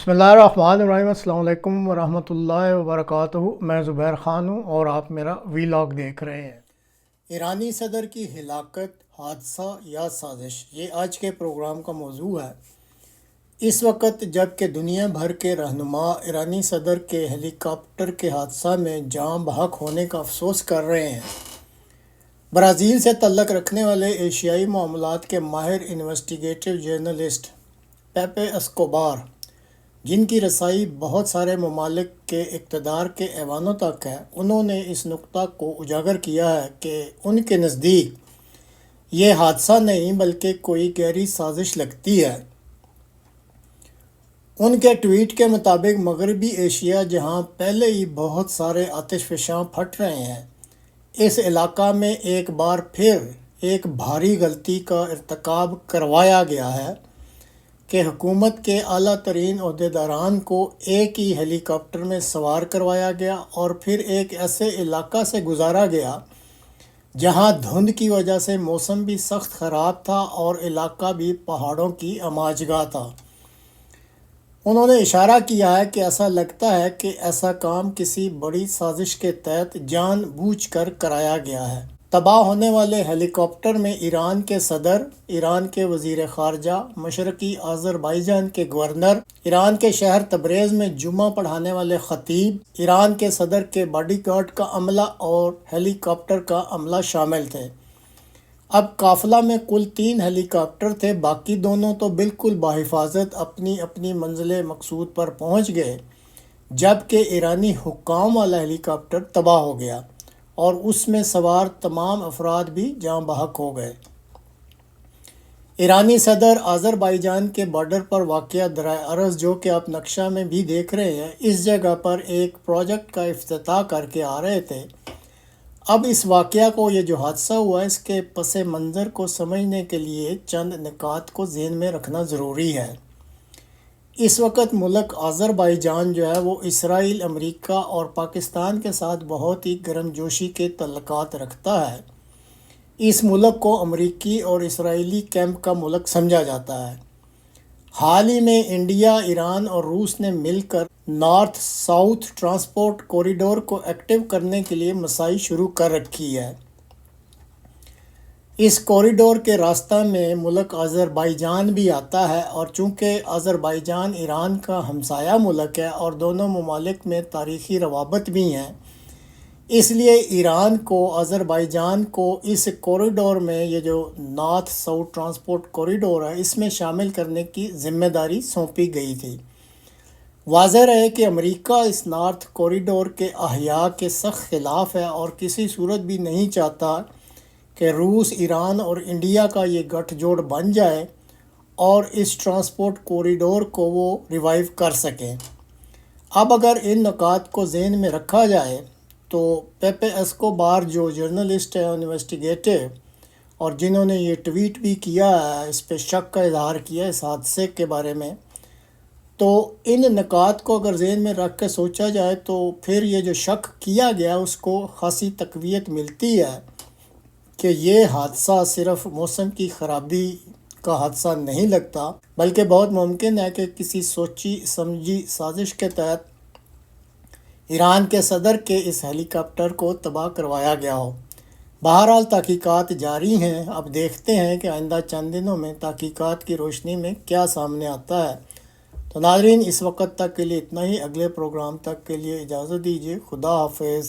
بسم اللہ الرحمن الرحیم۔ السلام علیکم ورحمۃ اللہ وبرکاتہ۔ میں زبیر خان ہوں اور آپ میرا ویلاگ دیکھ رہے ہیں۔ ایرانی صدر کی ہلاکت، حادثہ یا سازش، یہ آج کے پروگرام کا موضوع ہے۔ اس وقت جب کہ دنیا بھر کے رہنما ایرانی صدر کے ہیلی کاپٹر کے حادثہ میں جاں بحق ہونے کا افسوس کر رہے ہیں، برازیل سے تعلق رکھنے والے ایشیائی معاملات کے ماہر انویسٹیگیٹو جرنلسٹ پیپے اسکوبار، جن کی رسائی بہت سارے ممالک کے اقتدار کے ایوانوں تک ہے، انہوں نے اس نقطہ کو اجاگر کیا ہے کہ ان کے نزدیک یہ حادثہ نہیں بلکہ کوئی گہری سازش لگتی ہے۔ ان کے ٹویٹ کے مطابق مغربی ایشیا، جہاں پہلے ہی بہت سارے آتش فشاں پھٹ رہے ہیں، اس علاقہ میں ایک بار پھر ایک بھاری غلطی کا ارتکاب کروایا گیا ہے کہ حکومت کے اعلیٰ ترین عہدیداران کو ایک ہی ہیلی کاپٹر میں سوار کروایا گیا اور پھر ایک ایسے علاقہ سے گزارا گیا جہاں دھند کی وجہ سے موسم بھی سخت خراب تھا اور علاقہ بھی پہاڑوں کی اماجگاہ تھا۔ انہوں نے اشارہ کیا ہے کہ ایسا لگتا ہے کہ ایسا کام کسی بڑی سازش کے تحت جان بوجھ کر کرایا گیا ہے۔ تباہ ہونے والے ہیلی کاپٹر میں ایران کے صدر، ایران کے وزیر خارجہ، مشرقی آذربائیجان کے گورنر، ایران کے شہر تبریز میں جمعہ پڑھانے والے خطیب، ایران کے صدر کے باڈی گارڈ کا عملہ اور ہیلی کاپٹر کا عملہ شامل تھے۔ اب قافلہ میں کل 3 ہیلی کاپٹر تھے، باقی دونوں تو بالکل بحفاظت اپنی اپنی منزل مقصود پر پہنچ گئے، جبکہ ایرانی حکام والا ہیلی کاپٹر تباہ ہو گیا اور اس میں سوار تمام افراد بھی جاں بحق ہو گئے۔ ایرانی صدر آذربائیجان کے بارڈر پر واقع درہ ارز، جو کہ آپ نقشہ میں بھی دیکھ رہے ہیں، اس جگہ پر ایک پروجیکٹ کا افتتاح کر کے آ رہے تھے۔ اب اس واقعہ کو، یہ جو حادثہ ہوا، اس کے پس منظر کو سمجھنے کے لیے چند نکات کو ذہن میں رکھنا ضروری ہے۔ اس وقت ملک آذربائیجان جو ہے وہ اسرائیل، امریکہ اور پاکستان کے ساتھ بہت ہی گرم جوشی کے تعلقات رکھتا ہے۔ اس ملک کو امریکی اور اسرائیلی کیمپ کا ملک سمجھا جاتا ہے۔ حال ہی میں انڈیا، ایران اور روس نے مل کر نارتھ ساؤتھ ٹرانسپورٹ کوریڈور کو ایکٹیو کرنے کے لیے مساعی شروع کر رکھی ہے۔ اس کوریڈور کے راستہ میں ملک آذربائیجان بھی آتا ہے، اور چونکہ آذربائیجان ایران کا ہمسایہ ملک ہے اور دونوں ممالک میں تاریخی روابط بھی ہیں، اس لیے ایران کو، آذربائیجان کو اس کوریڈور میں، یہ جو نارتھ ساؤتھ ٹرانسپورٹ کوریڈور ہے، اس میں شامل کرنے کی ذمہ داری سونپی گئی تھی۔ واضح رہے کہ امریکہ اس نارتھ کوریڈور کے احیاء کے سخت خلاف ہے اور کسی صورت بھی نہیں چاہتا کہ روس، ایران اور انڈیا کا یہ گٹھ جوڑ بن جائے اور اس ٹرانسپورٹ کوریڈور کو وہ ریوائیو کر سکیں۔ اب اگر ان نکات کو ذہن میں رکھا جائے تو پیپے اسکوبار، جو جرنلسٹ ہے، انویسٹیگیٹو، اور جنہوں نے یہ ٹویٹ بھی کیا ہے، اس پہ شک کا اظہار کیا اس حادثے کے بارے میں، تو ان نکات کو اگر ذہن میں رکھ کے سوچا جائے تو پھر یہ جو شک کیا گیا اس کو خاصی تقویت ملتی ہے کہ یہ حادثہ صرف موسم کی خرابی کا حادثہ نہیں لگتا، بلکہ بہت ممکن ہے کہ کسی سوچی سمجھی سازش کے تحت ایران کے صدر کے اس ہیلی کاپٹر کو تباہ کروایا گیا ہو۔ بہرحال تحقیقات جاری ہیں، اب دیکھتے ہیں کہ آئندہ چند دنوں میں تحقیقات کی روشنی میں کیا سامنے آتا ہے۔ تو ناظرین، اس وقت تک کے لیے اتنا ہی۔ اگلے پروگرام تک کے لیے اجازت دیجیے۔ خدا حافظ۔